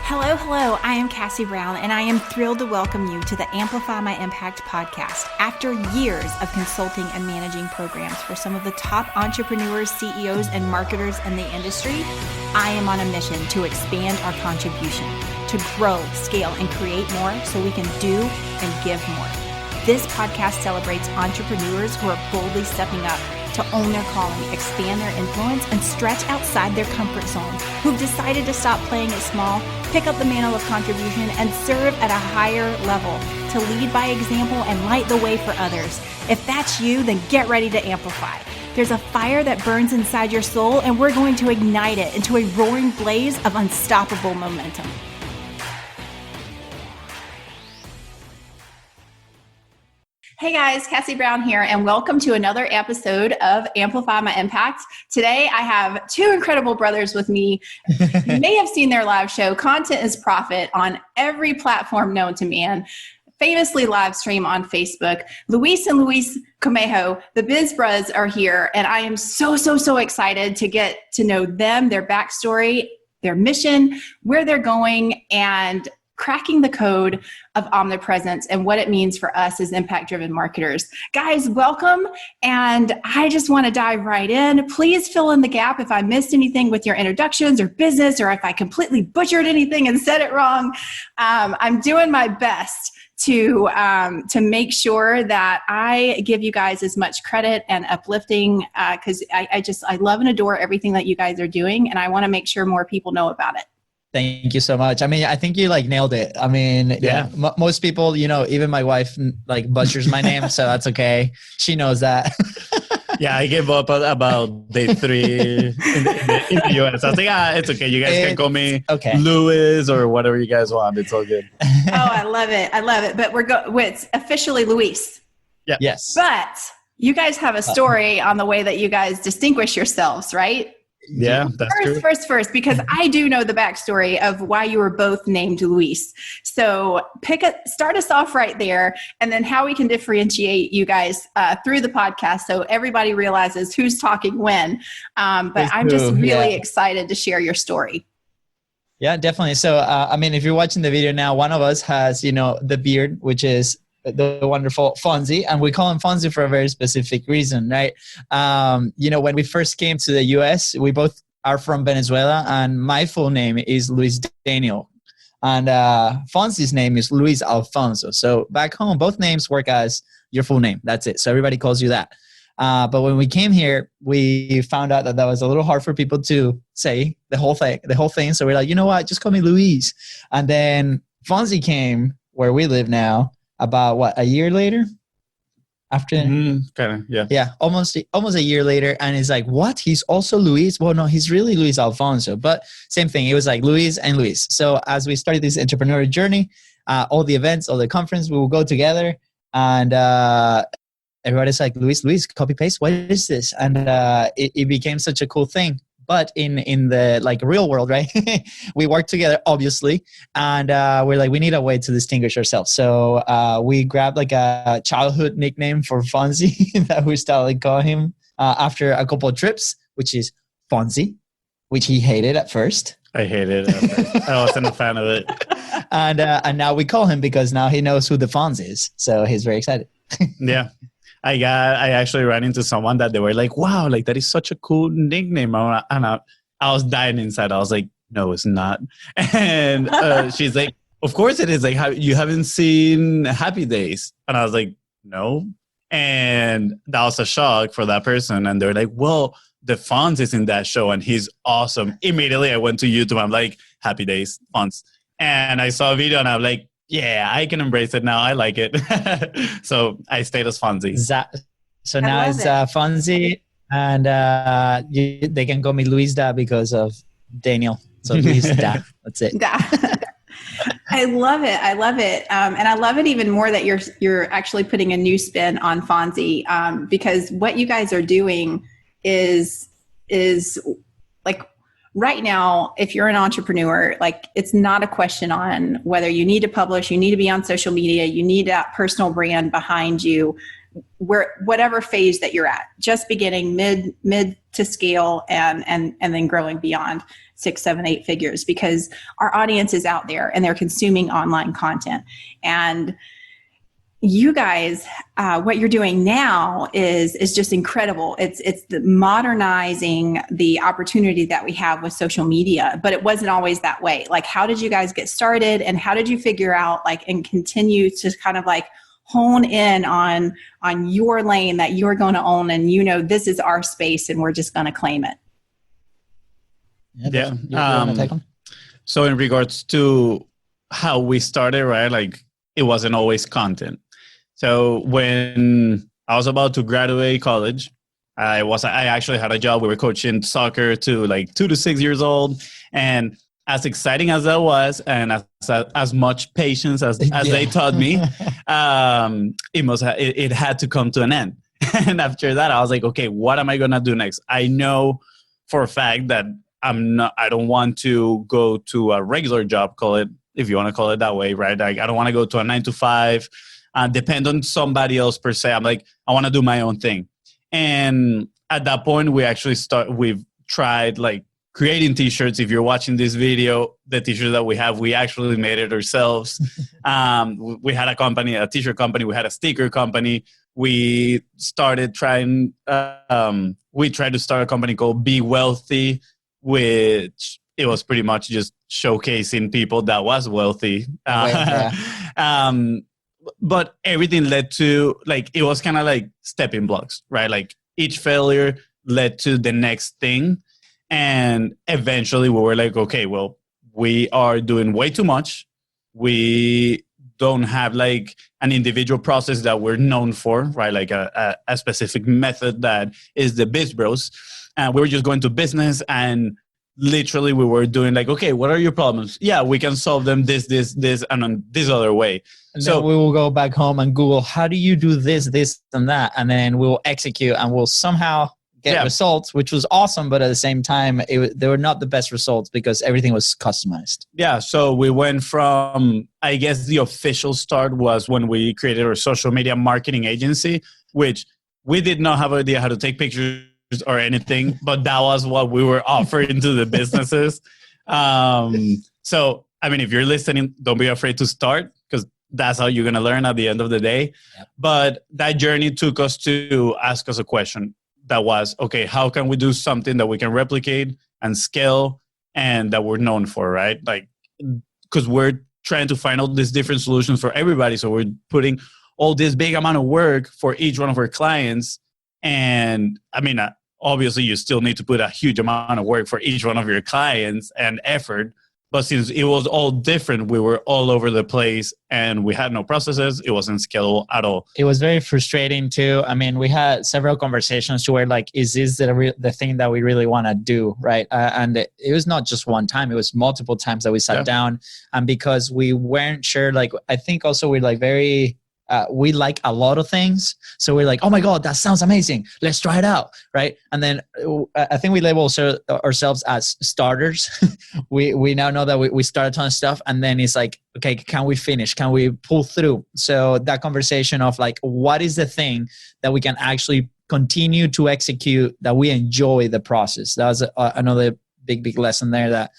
Hello, hello. I am Cassie Brown, and I am thrilled to welcome you to the Amplify My Impact podcast. After years of consulting and managing programs for some of the top entrepreneurs, CEOs, and marketers in the industry, I am on a mission to expand our contribution, to grow, scale, and create more so we can do and give more. This podcast celebrates entrepreneurs who are boldly stepping up to own their calling, expand their influence, and stretch outside their comfort zone, who've decided to stop playing it small, pick up the mantle of contribution, and serve at a higher level, to lead by example and light the way for others. If that's you, then get ready to amplify. There's a fire that burns inside your soul, and we're going to ignite it into a roaring blaze of unstoppable momentum. Hey guys, Cassie Brown here, and welcome to another episode of Amplify My Impact. Today I have two incredible brothers with me. You may have seen their live show, Content is Profit, on every platform known to man, famously live stream on Facebook. Luis and Luis Comejo, the Biz Bros, are here, and I am so excited to get to know them, their backstory, their mission, where they're going, and cracking the code of Omnipresence and what it means for us as impact-driven marketers. Guys, welcome. And I just want to dive right in. Please fill in the gap if I missed anything with your introductions or business, or if I completely butchered anything and said it wrong. I'm doing my best to make sure that I give you guys as much credit and uplifting, because I love and adore everything that you guys are doing, and I want to make sure more people know about it. Thank you so much. I mean, I think you nailed it. I mean, yeah. Most people, even my wife butchers my name, so that's okay. She knows that. Yeah, I gave up about day 3 in the US. I was like, it's okay. You guys can call me Louis or whatever you guys want. It's all good. Oh, I love it. But it's officially Luis. Yeah. Yes. But you guys have a story on the way that you guys distinguish yourselves, right? Yeah, that's true. First, because I do know the backstory of why you were both named Luis. So start us off right there, and then how we can differentiate you guys through the podcast so everybody realizes who's talking when. But I'm just really excited to share your story. Yeah, definitely. So, I mean, if you're watching the video now, one of us has, the beard, which is the wonderful Fonzie, and we call him Fonzie for a very specific reason, right? When we first came to the US, we both are from Venezuela, and my full name is Luis Daniel, and Fonzie's name is Luis Alfonso. So back home, both names work as your full name. That's it. So everybody calls you that. But when we came here, we found out that was a little hard for people to say the whole thing. So we're like, you know what? Just call me Luis. And then Fonzie came where we live now. About a year later? After almost a year later, and it's like, what? He's also Luis? Well, no, he's really Luis Alfonso, but same thing. It was like Luis and Luis. So as we started this entrepreneurial journey, all the events, all the conference, we will go together, and everybody's like, Luis, copy paste. What is this? And it became such a cool thing. But in the real world, right? We work together, obviously, and we're like, we need a way to distinguish ourselves. So we grabbed a childhood nickname for Fonzie that we started calling him after a couple of trips, which is Fonzie, which he hated at first. I hated it at first. I wasn't a fan of it. And now we call him because now he knows who the Fonz is. So he's very excited. Yeah. I actually ran into someone that they were like, wow, that is such a cool nickname. And I was dying inside. I was like, no, it's not. And she's like, of course it is. You haven't seen Happy Days. And I was like, no. And that was a shock for that person. And they're like, well, the Fonz is in that show and he's awesome. Immediately I went to YouTube. I'm like, Happy Days, Fonz. And I saw a video and I'm like, yeah, I can embrace it now. I like it. So I stayed as Fonzie. So now it's Fonzie, and they can call me Luis Da because of Daniel. So Luis Da. That's it. Da. I love it. And I love it even more that you're actually putting a new spin on Fonzie, because what you guys are doing is right now, if you're an entrepreneur, it's not a question on whether you need to publish, you need to be on social media, you need that personal brand behind you. where whatever phase that you're at, just beginning, mid to scale, and then growing beyond 6, 7, 8 figures, because our audience is out there and they're consuming online content. And you guys, what you're doing now is just incredible. It's the modernizing the opportunity that we have with social media, but it wasn't always that way. Like, how did you guys get started, and how did you figure out, like, and continue to kind of like hone in on your lane that you're going to own, and this is our space and we're just going to claim it? Yeah. So in regards to how we started, right? Like, it wasn't always content. So when I was about to graduate college, I actually had a job. We were coaching soccer to like 2 to 6 years old. And as exciting as that was, and as much patience as they taught me, it had to come to an end. And after that, I was like, okay, what am I going to do next? I know for a fact that I don't want to go to a regular job, call it, if you want to call it that way, right? Like, I don't want to go to a 9 to 5, depend on somebody else per se. I'm like, I want to do my own thing. And at that point, we've tried like creating t-shirts. If you're watching this video, the t-shirts that we actually made it ourselves. We had a t-shirt company. We had a sticker company. We started trying, we tried to start a company called Be Wealthy, which it was pretty much just showcasing people that was wealthy. But everything led to, like, it was kind of like stepping blocks, right? Like, each failure led to the next thing. And eventually we were like, okay, well, we are doing way too much. We don't have like an individual process that we're known for, right? Like a specific method that is the Biz Bros. And we were just going to business, and literally we were doing like, okay, what are your problems? Yeah, we can solve them this, and on this other way. And so we will go back home and Google, how do you do this, and that? And then we'll execute and we'll somehow get results, which was awesome. But at the same time, they were not the best results because everything was customized. Yeah. So we went from, I guess the official start was when we created our social media marketing agency, which we did not have an idea how to take pictures or anything, but that was what we were offering to the businesses. So, I mean, if you're listening, don't be afraid to start, because that's how you're going to learn at the end of the day. Yep. But that journey took us to ask us a question that was, okay, how can we do something that we can replicate and scale and that we're known for, right? Like, because we're trying to find out these different solutions for everybody. So we're putting all this big amount of work for each one of our clients. And I mean, obviously you still need to put a huge amount of work for each one of your clients and effort. But since it was all different, we were all over the place and we had no processes. It wasn't scalable at all. It was very frustrating too. I mean, we had several conversations to where like, is this the thing that we really want to do, right? And it was not just one time. It was multiple times that we sat down. And because we weren't sure, like, I think also we're like very... we like a lot of things. So we're like, oh my God, that sounds amazing. Let's try it out. Right. And then I think we label ourselves as starters. we now know that we start a ton of stuff. And then it's like, okay, can we finish? Can we pull through? So that conversation of like, what is the thing that we can actually continue to execute, that we enjoy the process? That was another big lesson there, that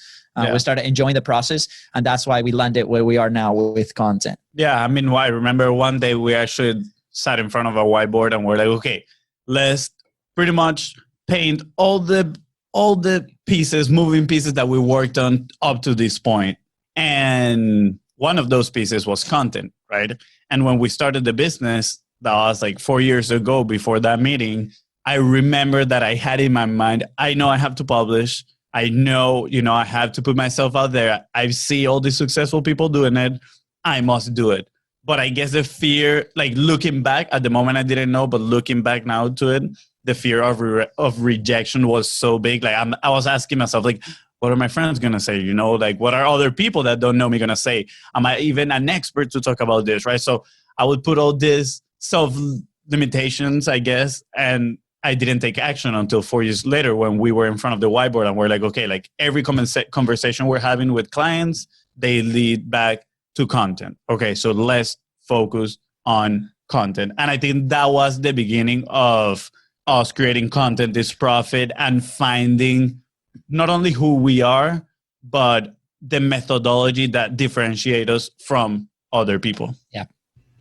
we started enjoying the process, and that's why we landed where we are now with content. Yeah, I mean, I remember one day we actually sat in front of a whiteboard and we're like, okay, let's pretty much paint all the pieces, moving pieces that we worked on up to this point. And one of those pieces was content, right? And when we started the business, that was like 4 years ago, before that meeting, I remember that I had in my mind, I know I have to publish. I know, I have to put myself out there. I see all these successful people doing it. I must do it. But I guess the fear, like looking back at the moment, I didn't know, but looking back now to it, the fear of rejection was so big. Like I was asking myself, like, what are my friends going to say? Like what are other people that don't know me going to say? Am I even an expert to talk about this, right? So I would put all these self-limitations, I guess, and I didn't take action until 4 years later when we were in front of the whiteboard and we're like, okay, like every conversation we're having with clients, they lead back to content. Okay, so let's focus on content. And I think that was the beginning of us creating content is profit and finding not only who we are, but the methodology that differentiate us from other people. Yeah.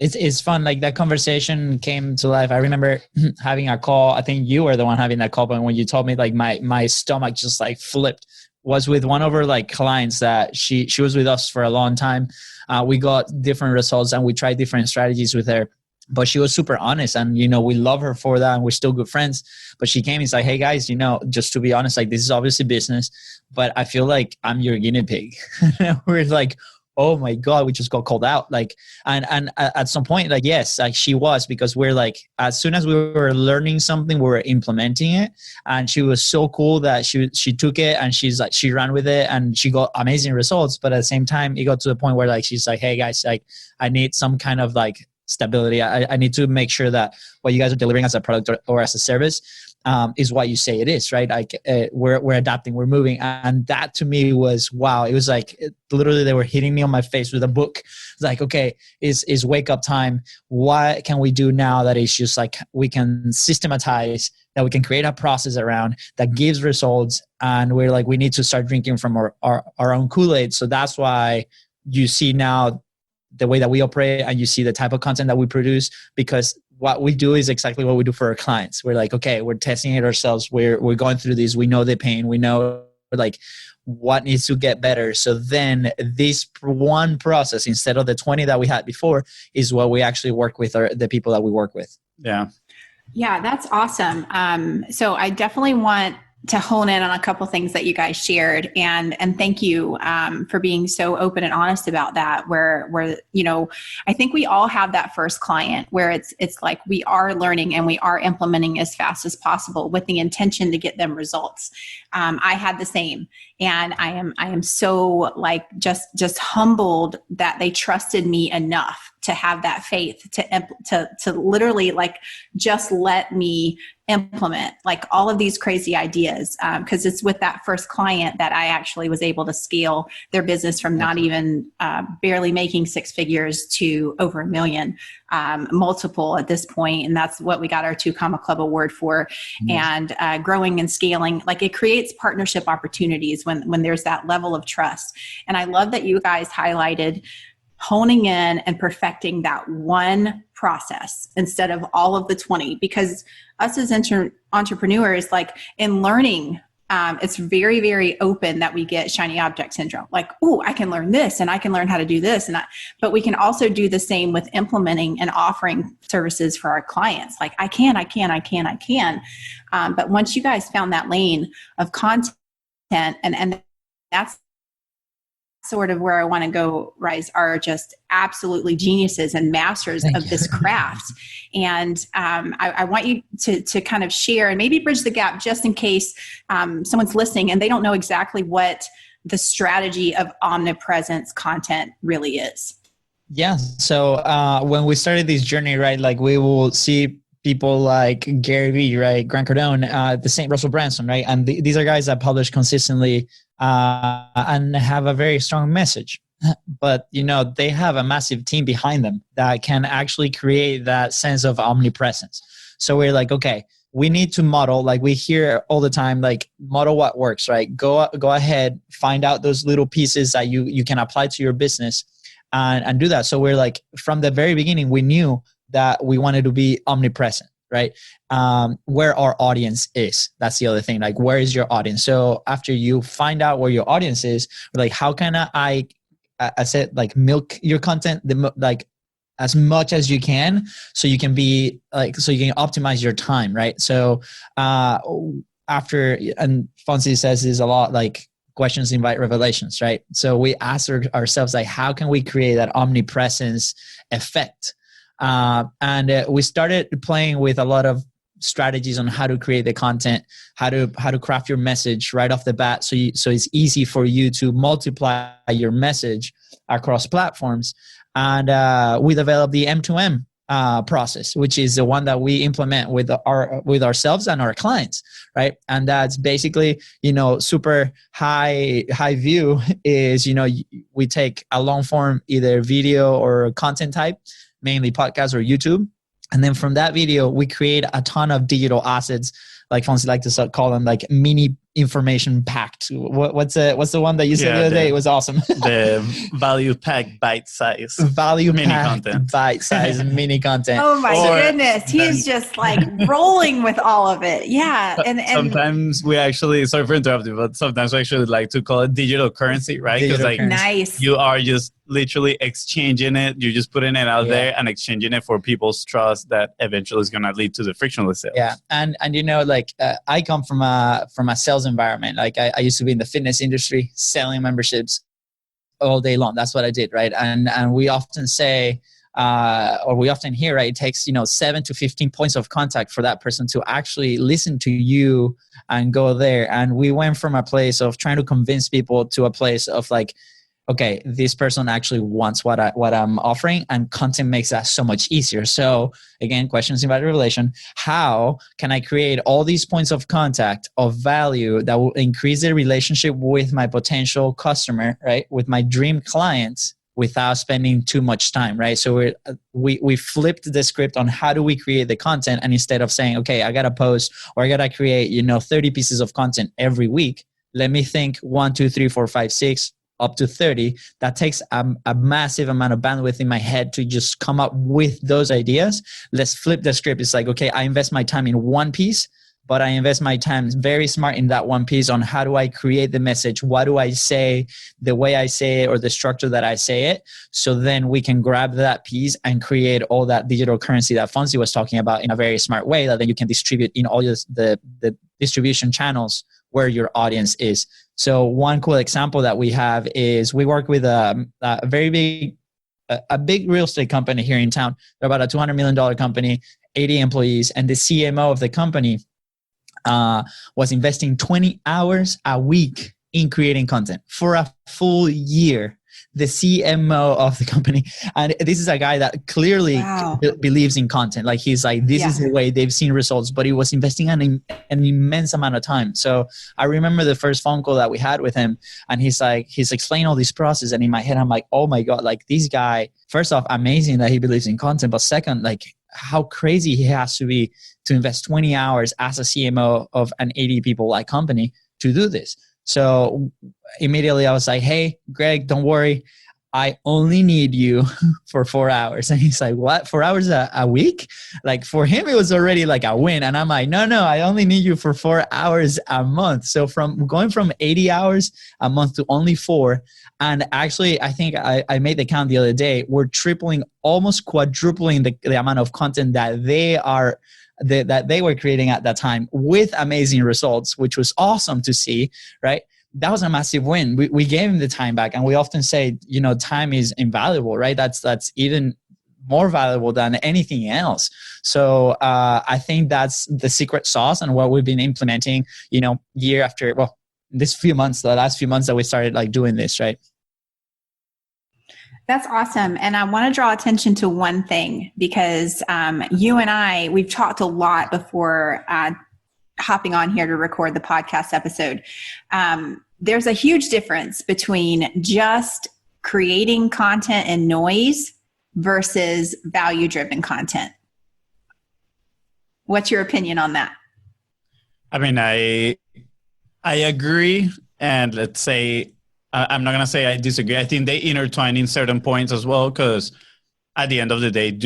It's fun. Like that conversation came to life. I remember having a call. I think you were the one having that call, but when you told me, like my stomach just like flipped, was with one of her like clients that she was with us for a long time. We got different results and we tried different strategies with her, but she was super honest, and we love her for that, and we're still good friends. But she came and said, hey guys, just to be honest, like this is obviously business, but I feel like I'm your guinea pig. We're like, oh my God, we just got called out. Like, and at some point, like, yes, like she was, because we're like, as soon as we were learning something, we were implementing it. And she was so cool that she took it and she ran with it and she got amazing results. But at the same time, it got to the point where like, she's like, hey guys, like I need some kind of like stability. I need to make sure that what you guys are delivering as a product or as a service is what you say it is, right? Like we're adapting, we're moving. And that to me was, wow. It was like, literally they were hitting me on my face with a book. It's like, okay, is wake up time. What can we do now that is just like, we can systematize, that we can create a process around that gives results. And we're like, we need to start drinking from our own Kool-Aid. So that's why you see now the way that we operate, and you see the type of content that we produce, because what we do is exactly what we do for our clients. We're like, okay, we're testing it ourselves. We're going through this. We know the pain. We know like what needs to get better. So then this one process, instead of the 20 that we had before, is what we actually work with the people that we work with. Yeah. Yeah, that's awesome. So I definitely want to hone in on a couple things that you guys shared, and thank you for being so open and honest about that. Where I think we all have that first client where it's like we are learning and we are implementing as fast as possible with the intention to get them results. I had the same, and I am so like just humbled that they trusted me enough to have that faith to literally like just let me implement like all of these crazy ideas, because it's with that first client that I actually was able to scale their business from not even barely making six figures to over $1 million, multiple at this point. And that's what we got our 2 Comma Club award for. Mm-hmm. And growing and scaling, like it creates partnership opportunities when there's that level of trust. And I love that you guys highlighted honing in and perfecting that one process instead of all of the 20, because us as entrepreneurs, like in learning, it's very, very open that we get shiny object syndrome. Like, oh, I can learn this and I can learn how to do this. But we can also do the same with implementing and offering services for our clients. Like I can. But once you guys found that lane of content, and that's sort of where I want to go, Rise, are just absolutely geniuses and masters of this craft. And I want you to kind of share and maybe bridge the gap, just in case someone's listening and they don't know exactly what the strategy of Omnipresence content really is. Yeah. So when we started this journey, right, like we will see people like Gary Vee, right, Grant Cardone, the same Russell Branson, right? And these are guys that publish consistently and have a very strong message. But, they have a massive team behind them that can actually create that sense of omnipresence. So we're like, okay, we need to model, like we hear all the time, like model what works, right? Go ahead, find out those little pieces that you can apply to your business and do that. So we're like, from the very beginning, we knew that we wanted to be omnipresent, right? Where our audience is. That's the other thing. Like, where is your audience? So after you find out where your audience is, like, how can I said, like, milk your content, like as much as you can, so you can be like, so you can optimize your time, right? So after, and Fonzie says this a lot, like, questions invite revelations, right? So we ask ourselves, like, how can we create that omnipresence effect? And we started playing with a lot of strategies on how to create the content, how to craft your message right off the bat, so it's easy for you to multiply your message across platforms. And we developed the M2M process, which is the one that we implement with ourselves and our clients, right? And that's basically, super high view is, we take a long form, either video or content type mainly podcasts or YouTube. And then from that video, we create a ton of digital assets, like Fonzie like to call them, like mini information packed. What's the one that you said the other day? It was awesome. The value packed bite size. Value mini packed content. bite size mini content. Oh my goodness. He's just like rolling with all of it. Yeah. And sometimes we actually, sorry for interrupting, but sometimes we actually like to call it digital currency, right? Because like nice. You are just literally exchanging it. You're just putting it out there and exchanging it for people's trust that eventually is going to lead to the frictionless sales. Yeah. And you know, like I come from a sales environment. Like I used to be in the fitness industry, selling memberships all day long. That's what I did, right? And we often say, or we often hear, right? It takes 7 to 15 points of contact for that person to actually listen to you and go there. And we went from a place of trying to convince people to a place of like, okay, this person actually wants what I'm offering, and content makes that so much easier. So again, questions in value revelation. How can I create all these points of contact of value that will increase the relationship with my potential customer, right? With my dream clients without spending too much time, right? So we flipped the script on how do we create the content, and instead of saying, okay, I got to post or I got to create, 30 pieces of content every week, let me think 1, 2, 3, 4, 5, 6, up to 30. That takes a massive amount of bandwidth in my head to just come up with those ideas. Let's flip the script. It's like, okay, I invest my time in one piece, but I invest my time very smart in that one piece on how do I create the message? What do I say, the way I say it, or the structure that I say it? So then we can grab that piece and create all that digital currency that Fonzie was talking about in a very smart way that then you can distribute in all the distribution channels where your audience is. So one cool example that we have is we work with a very big, a big real estate company here in town. They're about a $200 million company, 80 employees, and the CMO of the company was investing 20 hours a week in creating content for a full year. The CMO of the company. And this is a guy that clearly believes in content. Like he's like, this is the way they've seen results, but he was investing an immense amount of time. So I remember the first phone call that we had with him, and he's explaining all this process. And in my head, I'm like, oh my God, like this guy, first off, amazing that he believes in content. But second, like how crazy he has to be to invest 20 hours as a CMO of an 80 people like company to do this. So immediately I was like, hey, Greg, don't worry. I only need you for 4 hours. And he's like, what? 4 hours a week? Like for him, it was already like a win. And I'm like, no, I only need you for 4 hours a month. So from going from 80 hours a month to only 4. And actually, I think I made the count the other day. We're tripling, almost quadrupling the amount of content that they were creating at that time with amazing results, which was awesome to see, right? That was a massive win. We gave him the time back, and we often say, time is invaluable, right? That's even more valuable than anything else. So I think that's the secret sauce and what we've been implementing, year after, the last few months that we started like doing this, right? That's awesome. And I want to draw attention to one thing, because you and I, we've talked a lot before hopping on here to record the podcast episode. There's a huge difference between just creating content and noise versus value-driven content. What's your opinion on that? I mean, I agree. And let's say, I'm not going to say I disagree. I think they intertwine in certain points as well, because at the end of the day,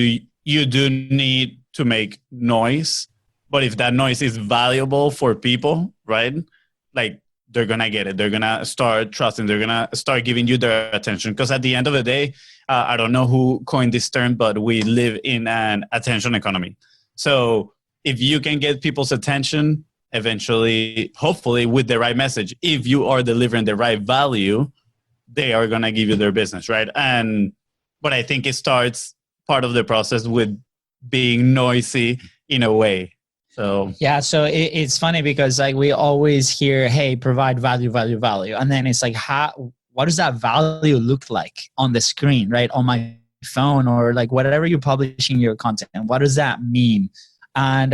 you do need to make noise. But if that noise is valuable for people, right? Like they're going to get it. They're going to start trusting. They're going to start giving you their attention. Because at the end of the day, I don't know who coined this term, but we live in an attention economy. So if you can get people's attention, eventually, hopefully with the right message, if you are delivering the right value, they are going to give you their business, right? But I think it starts part of the process with being noisy in a way. So yeah, so it's funny because like we always hear, hey, provide value. And then it's like, what does that value look like on the screen, right? On my phone or like whatever you're publishing your content. What does that mean? And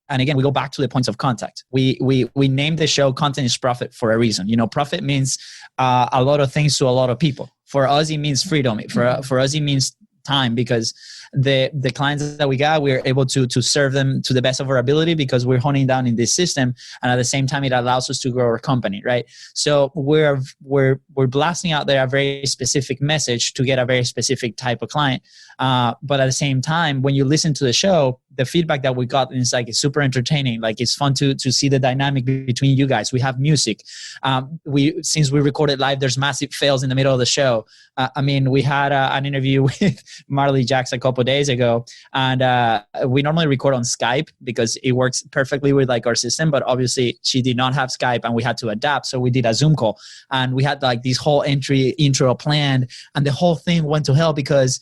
again, we go back to the points of contact. We named the show Content is Profit for a reason. Profit means a lot of things to a lot of people. For us, it means freedom. For us, it means time, because the clients that we got, we're able to serve them to the best of our ability because we're honing down in this system, and at the same time it allows us to grow our company, right? So we're blasting out there a very specific message to get a very specific type of client, but at the same time, when you listen to the show, the feedback that we got is like, it's super entertaining. Like, it's fun to see the dynamic between you guys. We have music. Since we recorded live, there's massive fails in the middle of the show. I mean, we had an interview with Marley Jacks a couple of days ago, and we normally record on Skype because it works perfectly with like our system, but obviously she did not have Skype and we had to adapt. So we did a Zoom call, and we had like this whole intro planned, and the whole thing went to hell because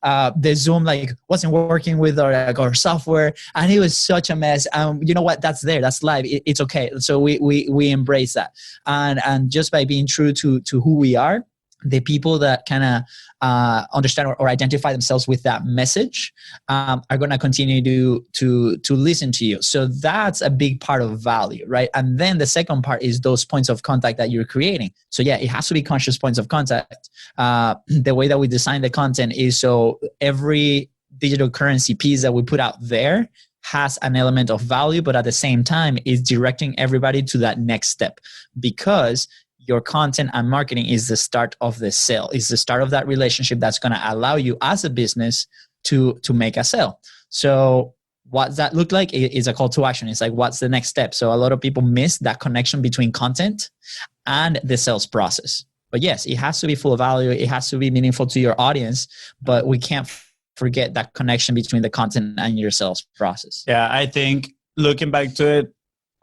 the Zoom like wasn't working with our software, and it was such a mess. You know what? That's live. It's okay. So we embrace that, and just by being true to who we are, the people that kind of understand or identify themselves with that message are going to continue to listen to you. So that's a big part of value, right? And then the second part is those points of contact that you're creating. So yeah, it has to be conscious points of contact. The way that we design the content is so every digital currency piece that we put out there has an element of value, but at the same time is directing everybody to that next step, because your content and marketing is the start of the sale, is the start of that relationship that's going to allow you as a business to make a sale. So what does that look like? It is a call to action. It's like, what's the next step? So a lot of people miss that connection between content and the sales process. But yes, it has to be full of value. It has to be meaningful to your audience, but we can't forget that connection between the content and your sales process. Yeah, I think looking back to it,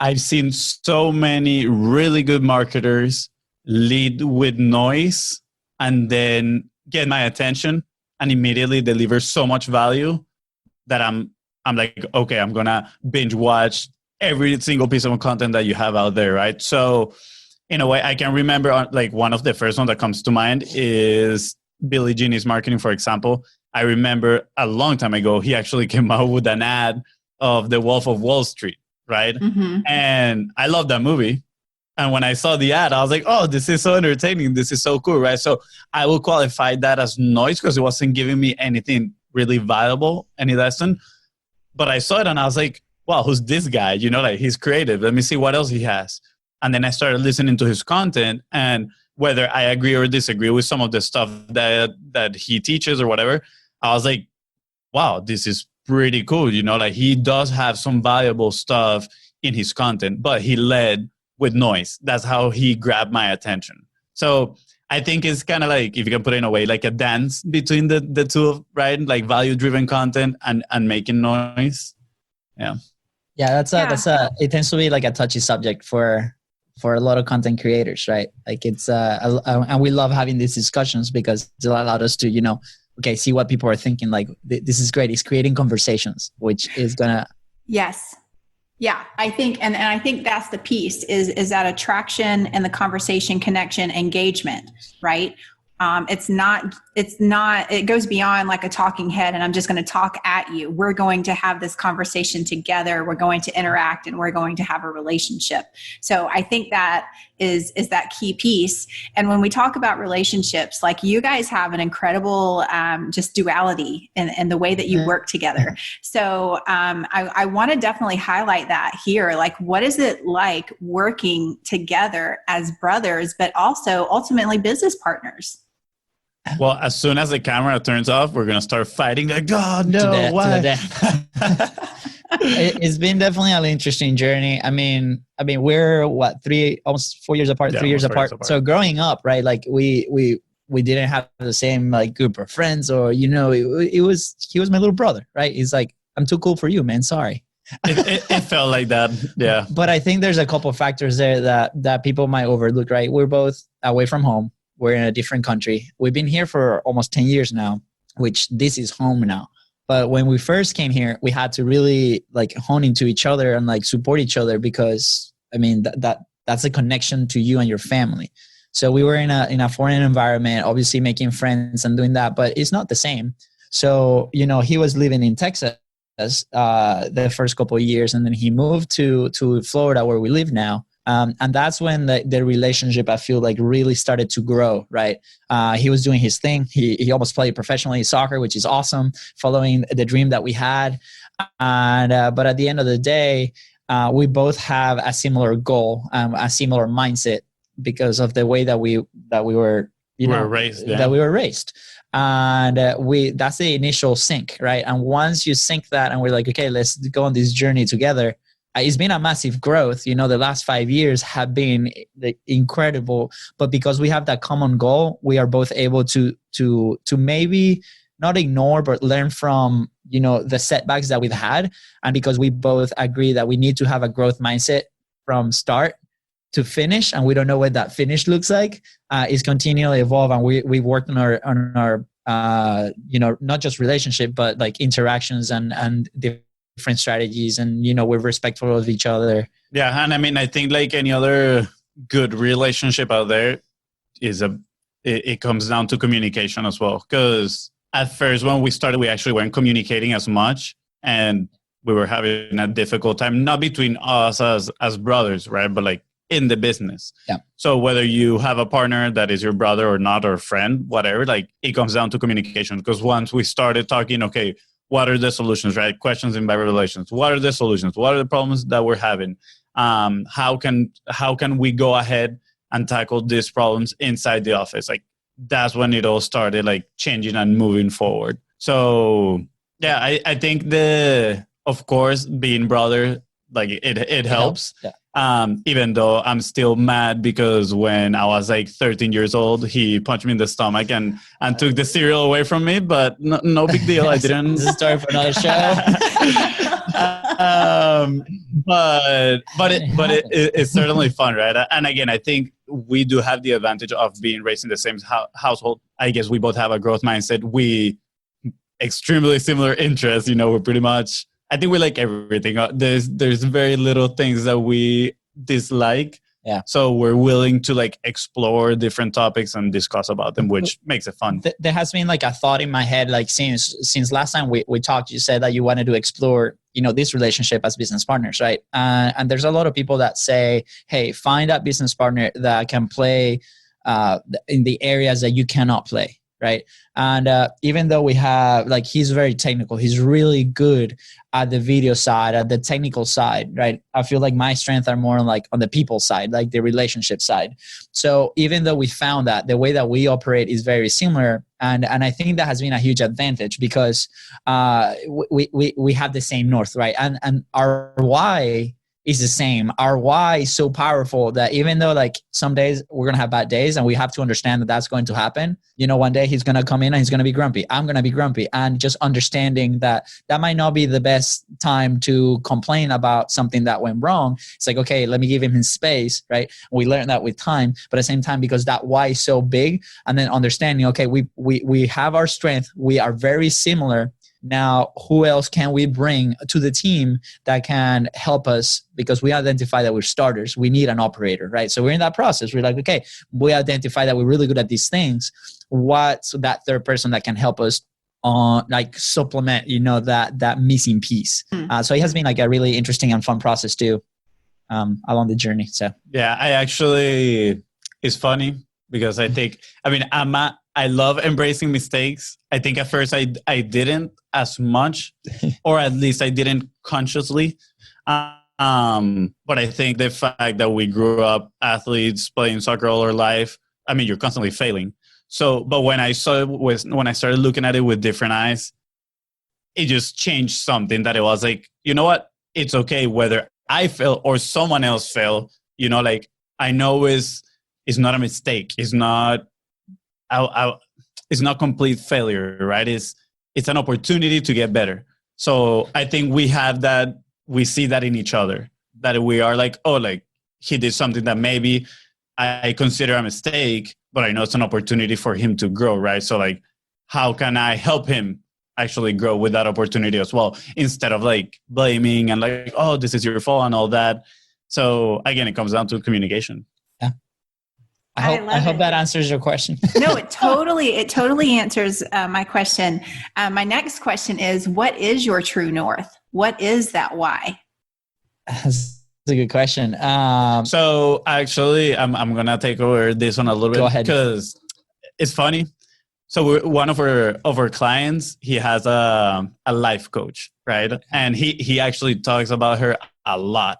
I've seen so many really good marketers lead with noise and then get my attention and immediately deliver so much value that I'm like, okay, I'm gonna binge watch every single piece of content that you have out there, right? So in a way, I can remember like one of the first ones that comes to mind is Billy Genie's marketing, for example. I remember a long time ago, he actually came out with an ad of The Wolf of Wall Street. Right. Mm-hmm. And I love that movie. And when I saw the ad, I was like, oh, this is so entertaining. This is so cool. Right. So I will qualify that as noise because it wasn't giving me anything really valuable, any lesson. But I saw it and I was like, wow, who's this guy? You know, like, he's creative. Let me see what else he has. And then I started listening to his content, and whether I agree or disagree with some of the stuff that he teaches or whatever, I was like, wow, this is pretty cool. You know, like, he does have some valuable stuff in his content, but he led with noise. That's how he grabbed my attention. So I think it's kind of like, if you can put it in a way, like a dance between the two, right? Like value-driven content and making noise. Yeah. Yeah, it tends to be like a touchy subject for a lot of content creators, right? Like, it's and we love having these discussions because it allowed us to, okay, see what people are thinking. Like, this is great. It's creating conversations, which is gonna. Yes. Yeah, I think, and I think that's the piece is that attraction and the conversation, connection, engagement, right? It goes beyond like a talking head and I'm just going to talk at you. We're going to have this conversation together. We're going to interact and we're going to have a relationship. So I think that is that key piece. And when we talk about relationships, like, you guys have an incredible just duality in the way that you work together. So I want to definitely highlight that here. Like, what is it like working together as brothers, but also ultimately business partners? Well, as soon as the camera turns off, we're going to start fighting. Like, God, no, why? It's been definitely an interesting journey. I mean, we're almost 4 years apart, 3 years apart. So growing up, right? Like, we didn't have the same like group of friends, or, he was my little brother, right? He's like, I'm too cool for you, man. Sorry. It felt like that. Yeah. But I think there's a couple of factors there that people might overlook, right? We're both away from home. We're in a different country. We've been here for almost 10 years now, which this is home now. But when we first came here, we had to really like hone into each other and like support each other, because that's a connection to you and your family. So we were in a foreign environment, obviously making friends and doing that, but it's not the same. So, he was living in Texas the first couple of years, and then he moved to Florida, where we live now. And that's when the relationship, I feel like, really started to grow, right? He was doing his thing. He almost played professionally soccer, which is awesome, following the dream that we had. And but at the end of the day, we both have a similar goal, a similar mindset, because of the way that we were, raised, that we were raised. And that's the initial sync, right? And once you sync that, and we're like, okay, let's go on this journey together. It's been a massive growth. The last 5 years have been incredible, but because we have that common goal, we are both able to maybe not ignore, but learn from, the setbacks that we've had. And because we both agree that we need to have a growth mindset from start to finish, and we don't know what that finish looks like, is continually evolve. And we worked on our not just relationship, but like interactions and different strategies, and we're respectful of each other. Yeah, and I mean, I think like any other good relationship out there it comes down to communication as well. Because at first, when we started, we actually weren't communicating as much, and we were having a difficult time, not between us as brothers, right, but like in the business. Yeah. So whether you have a partner that is your brother or not, or friend, whatever, like it comes down to communication. Because once we started talking, okay, what are the solutions, right? Questions in better relations. What are the solutions? What are the problems that we're having? How can we go ahead and tackle these problems inside the office? Like that's when it all started like changing and moving forward. So yeah, I think of course, being brother, like it helps. Yeah. Even though I'm still mad because when I was like 13 years old, he punched me in the stomach and took the cereal away from me, but no big deal. I didn't. This is a story for another show. But it's certainly fun, right? And again, I think we do have the advantage of being raised in the same household. I guess we both have a growth mindset. We extremely similar interests. We're pretty much, I think we like everything. There's very little things that we dislike. Yeah. So we're willing to like explore different topics and discuss about them, which makes it fun. There has been like a thought in my head, like since last time we talked, you said that you wanted to explore, this relationship as business partners, right? And there's a lot of people that say, hey, find that business partner that can play in the areas that you cannot play. Right. And even though we have, like, he's very technical, he's really good at the video side, at the technical side. Right. I feel like my strengths are more like on the people side, like the relationship side. So even though we found that the way that we operate is very similar, and I think that has been a huge advantage because we have the same north, right? And our why is the same. Our why is so powerful that even though like some days we're going to have bad days and we have to understand that that's going to happen, one day he's going to come in and he's going to be grumpy. I'm going to be grumpy. And just understanding that might not be the best time to complain about something that went wrong. It's like, okay, let me give him his space, right? We learned that with time, but at the same time, because that why is so big, and then understanding, okay, we have our strength. We are very similar. Now, who else can we bring to the team that can help us? Because we identify that we're starters. We need an operator, right? So we're in that process. We're like, okay, we identify that we're really good at these things. What's that third person that can help us on, like, supplement, that missing piece? So it has been like a really interesting and fun process too, along the journey. So yeah, it's funny because I love embracing mistakes. I think at first I didn't as much, or at least I didn't consciously. But I think the fact that we grew up athletes playing soccer all our life, you're constantly failing. So, but when I started looking at it with different eyes, it just changed something that it was like, you know what? It's okay whether I fail or someone else fail. Like I know it's not a mistake. It's not. It's not complete failure, right? It's an opportunity to get better. So I think we have that. We see that in each other, that we are like, oh, like he did something that maybe I consider a mistake, but I know it's an opportunity for him to grow, right? So like, how can I help him actually grow with that opportunity as well, instead of like blaming and like, oh, this is your fault and all that. So again, it comes down to communication. I hope that answers your question. No, it totally answers my question. My next question is, what is your true north? What is that why? That's a good question. So actually, I'm gonna take over this one a little bit because it's funny. So one of our clients, he has a life coach, right? And he actually talks about her a lot.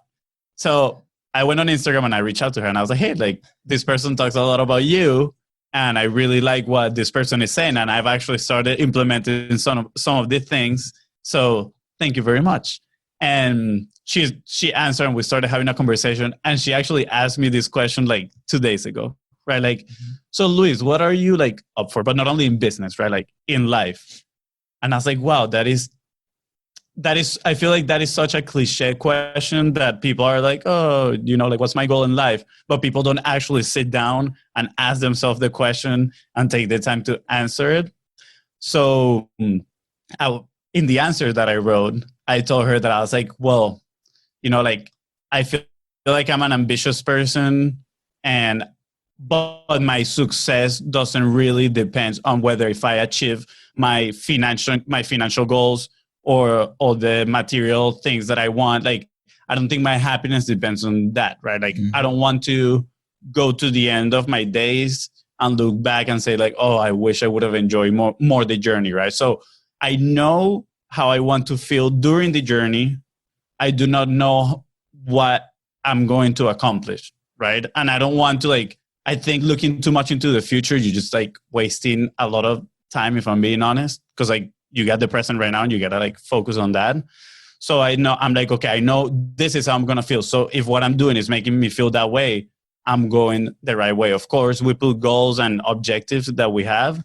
So I went on Instagram and I reached out to her and I was like, hey, like this person talks a lot about you. And I really like what this person is saying. And I've actually started implementing some of the things. So thank you very much. And she answered and we started having a conversation. And she actually asked me this question like 2 days ago, right? Like, so Luis, what are you like up for? But not only in business, right? Like in life. And I was like, wow, that is, I feel like that is such a cliche question that people are like, oh, you know, like what's my goal in life? But people don't actually sit down and ask themselves the question and take the time to answer it. So in the answer that I wrote, I told her that I was like, well, you know, like I feel like I'm an ambitious person but my success doesn't really depend on whether if I achieve my financial goals or all the material things that I want. Like, I don't think my happiness depends on that, right? Like, I don't want to go to the end of my days and look back and say like, oh, I wish I would have enjoyed more the journey, right? So I know how I want to feel during the journey. I do not know what I'm going to accomplish, right? And I don't want to like, I think looking too much into the future, you're just like wasting a lot of time, if I'm being honest, because like, you got the present right now and you got to like focus on that. So I know, I'm like, okay, I know this is how I'm going to feel. So if what I'm doing is making me feel that way, I'm going the right way. Of course, we put goals and objectives that we have,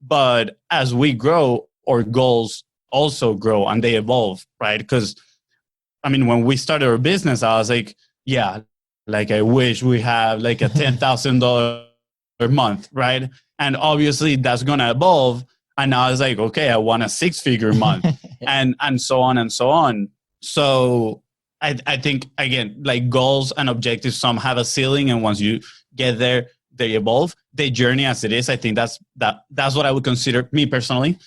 but as we grow, our goals also grow and they evolve, right? Because I mean, when we started our business, I was like, yeah, like I wish we have like a $10,000 a month, right? And obviously that's going to evolve. And now it's like, okay, I want a 6-figure month and so on and so on. So I think, again, like goals and objectives, some have a ceiling. And once you get there, they evolve. The journey as it is, I think that's what I would consider, me personally,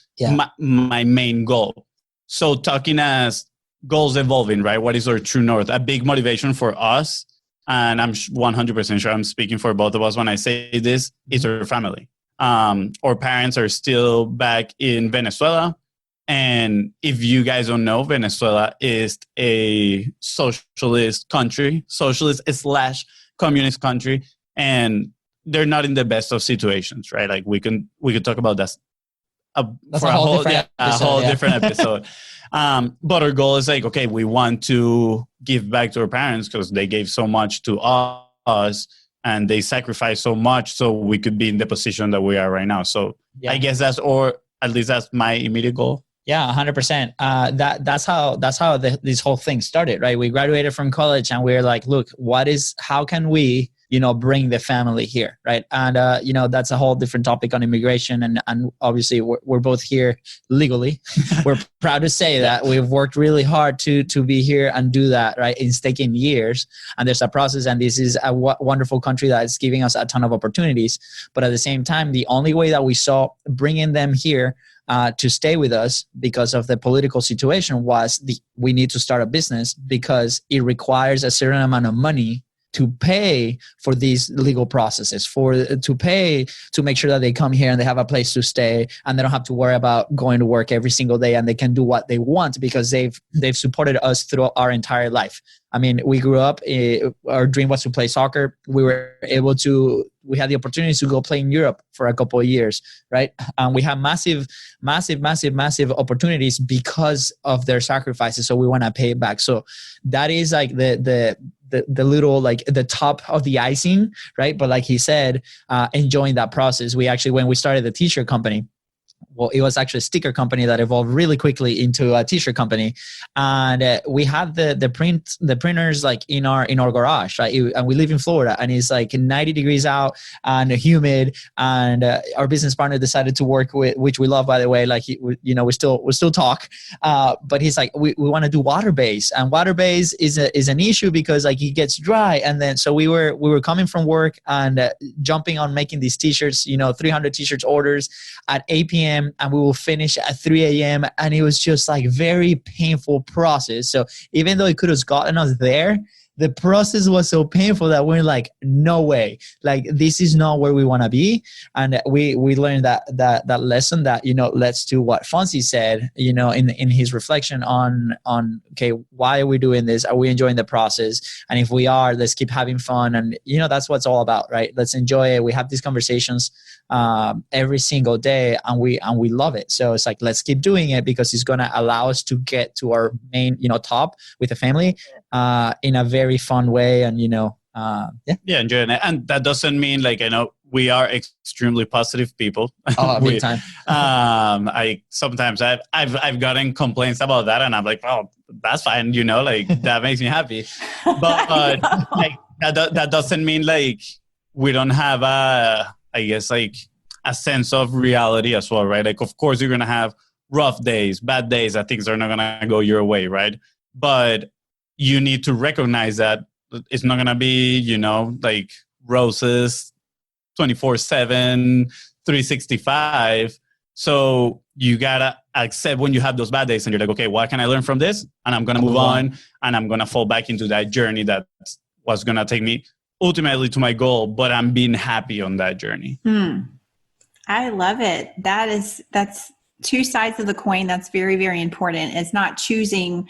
my main goal. So talking as goals evolving, right? What is our true north? A big motivation for us, and I'm 100% sure I'm speaking for both of us when I say this, is our family. Our parents are still back in Venezuela. And if you guys don't know, Venezuela is a socialist country, socialist/communist country. And they're not in the best of situations, right? Like we could talk about that for a whole different episode. But our goal is like, okay, we want to give back to our parents because they gave so much to us. And they sacrificed so much so we could be in the position that we are right now. So I guess or at least that's my immediate goal. Yeah, 100%. That's how this whole thing started, right? We graduated from college and we're like, look, how can we, bring the family here, right? And, that's a whole different topic on immigration. And obviously we're both here legally. We're proud to say that we've worked really hard to be here and do that, right? It's taken years and there's a process, and this is a wonderful country that is giving us a ton of opportunities. But at the same time, the only way that we saw bringing them here to stay with us because of the political situation was we need to start a business because it requires a certain amount of money to pay for these legal processes, to pay to make sure that they come here and they have a place to stay and they don't have to worry about going to work every single day, and they can do what they want because they've supported us through our entire life. I mean, we grew up, our dream was to play soccer. We had the opportunity to go play in Europe for a couple of years, right? And we have massive opportunities because of their sacrifices. So we want to pay it back. So that is like the little, like the top of the icing, right? But like he said, enjoying that process. We actually, when we started the t-shirt company, well, it was actually a sticker company that evolved really quickly into a t-shirt company. And we have the printers like in our garage, right? And we live in Florida and it's like 90 degrees out and humid. And our business partner decided to work with, which we love, by the way, like, we still talk. But he's like, we want to do water base, and water base is an issue because like it gets dry. And then, so we were coming from work and jumping on making these t-shirts, 300 t-shirts orders at 8 p.m. and we will finish at 3 a.m. And it was just like very painful process. So even though it could have gotten us there, the process was so painful that we're like, no way, like this is not where we want to be. And we learned that lesson that, leads to what Fonzie said, in his reflection on, okay, why are we doing this? Are we enjoying the process? And if we are, let's keep having fun. And, that's what it's all about, right? Let's enjoy it. We have these conversations every single day, and we love it. So it's like, let's keep doing it because it's going to allow us to get to our main, top with the family in a very fun way. And, enjoying it. And that doesn't mean like, we are extremely positive people. Oh, big time. Sometimes I've gotten complaints about that, and I'm like, oh, that's fine, like that makes me happy. But like that doesn't mean like we don't have a sense of reality as well, right? Like, of course, you're gonna have rough days, bad days, that things are not gonna go your way, right? But you need to recognize that it's not gonna be, like roses 24/7, 365. So you gotta accept when you have those bad days and you're like, okay, what can I learn from this? And I'm gonna move on, and I'm gonna fall back into that journey that was gonna take me ultimately to my goal, but I'm being happy on that journey. I love it. That's two sides of the coin. That's very, very important. It's not choosing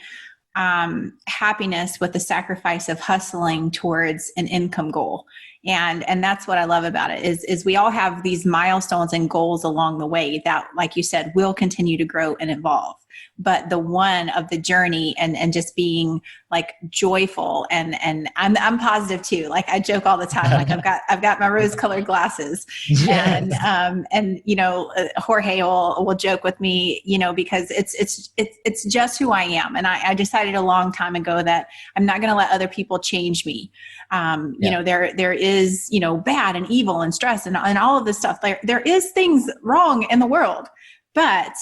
happiness with the sacrifice of hustling towards an income goal. And that's what I love about it is we all have these milestones and goals along the way that, like you said, will continue to grow and evolve. But the one of the journey and just being like joyful and I'm positive too. Like I joke all the time. Like I've got my rose colored glasses. Yes. And Jorge will joke with me, because it's just who I am. And I decided a long time ago that I'm not going to let other people change me. There is, bad and evil and stress and all of this stuff. There is things wrong in the world, but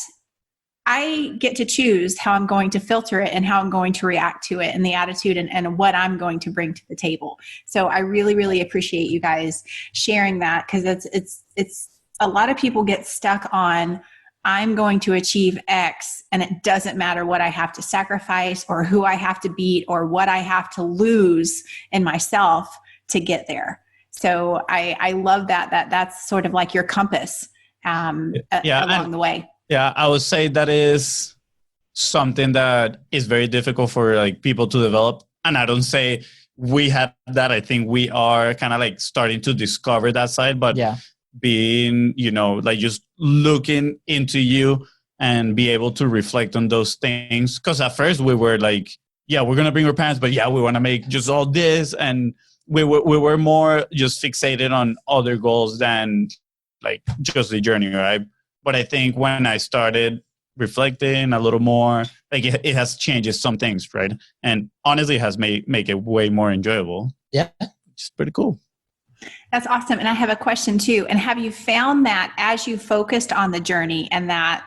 I get to choose how I'm going to filter it and how I'm going to react to it and the attitude and what I'm going to bring to the table. So I really, really appreciate you guys sharing that, because it's a lot of people get stuck on, I'm going to achieve X and it doesn't matter what I have to sacrifice or who I have to beat or what I have to lose in myself to get there. So I love that's sort of like your compass along the way. Yeah, I would say that is something that is very difficult for like people to develop. And I don't say we have that. I think we are kind of like starting to discover that side, but being, like just looking into you and be able to reflect on those things. Because at first we were like, we're going to bring our parents, but we want to make just all this. And we were more just fixated on other goals than like just the journey, right? But I think when I started reflecting a little more, like it has changed some things, right? And honestly, it has make it way more enjoyable. Yeah. It's pretty cool. That's awesome. And I have a question too. And have you found that as you focused on the journey and that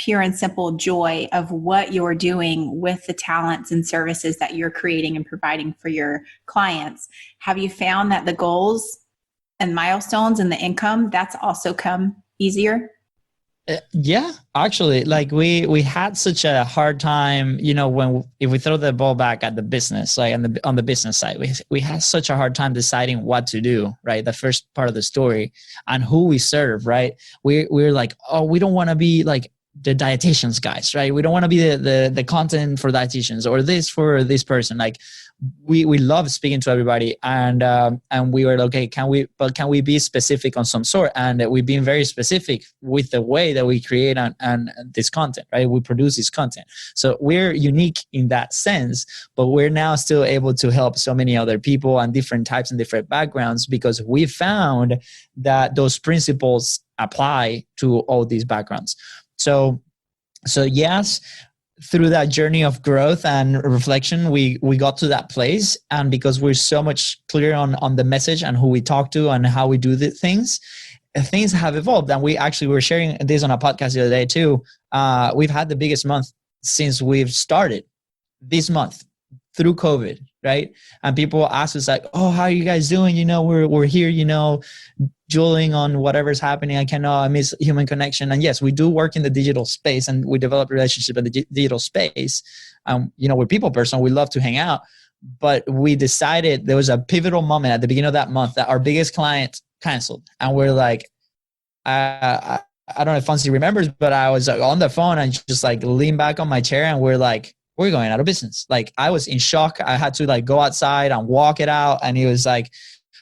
pure and simple joy of what you're doing with the talents and services that you're creating and providing for your clients, have you found that the goals and milestones and the income, that's also come easier? Yeah, actually, like we had such a hard time, if we throw the ball back at the business, like on the business side, we had such a hard time deciding what to do, right? The first part of the story and who we serve, right? We're like, oh, we don't want to be like the dietitians guys, right? We don't want to be the content for dietitians or this for this person. Like we love speaking to everybody, and we were okay. Can we be specific on some sort? And we've been very specific with the way that we create and this content, right? We produce this content, so we're unique in that sense. But we're now still able to help so many other people and different types and different backgrounds because we found that those principles apply to all these backgrounds. So yes. Through that journey of growth and reflection, we got to that place. And because we're so much clear on the message and who we talk to and how we do the things have evolved. And we actually were sharing this on a podcast the other day too. We've had the biggest month since we've started this month through COVID, right? And people ask us like, oh, how are you guys doing? We're here, dueling on whatever's happening. I miss human connection. And yes, we do work in the digital space and we develop relationship in the digital space. We're people person. We love to hang out, but we decided there was a pivotal moment at the beginning of that month that our biggest client canceled. And we're like, I don't know if Fonzie remembers, but I was on the phone and just like leaned back on my chair and we're like, we're going out of business. Like I was in shock. I had to like go outside and walk it out. And he was like,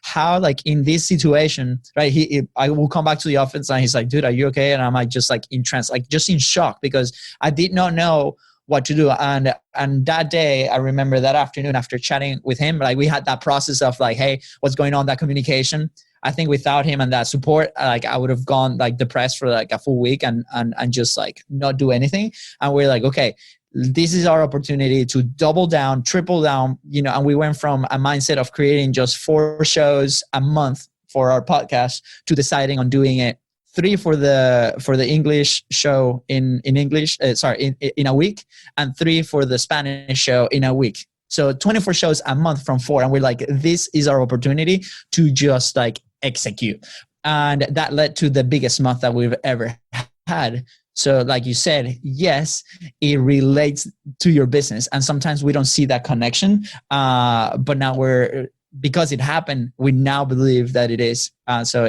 how, like in this situation, right? I will come back to the office and he's like, dude, are you okay? And I'm like, just like in trance, like just in shock because I did not know what to do. And that day, I remember that afternoon after chatting with him, like we had that process of like, hey, what's going on? That communication. I think without him and that support, like I would have gone like depressed for like a full week and just like not do anything. And we're like, okay, this is our opportunity to double down, triple down, and we went from a mindset of creating just 4 shows a month for our podcast to deciding on doing it 3 for the English show in English, in a week, and 3 for the Spanish show in a week. So 24 shows a month from 4. And we're like, this is our opportunity to just like execute. And that led to the biggest month that we've ever had. So like you said, yes, it relates to your business. And sometimes we don't see that connection. But now because it happened, we now believe that it is. So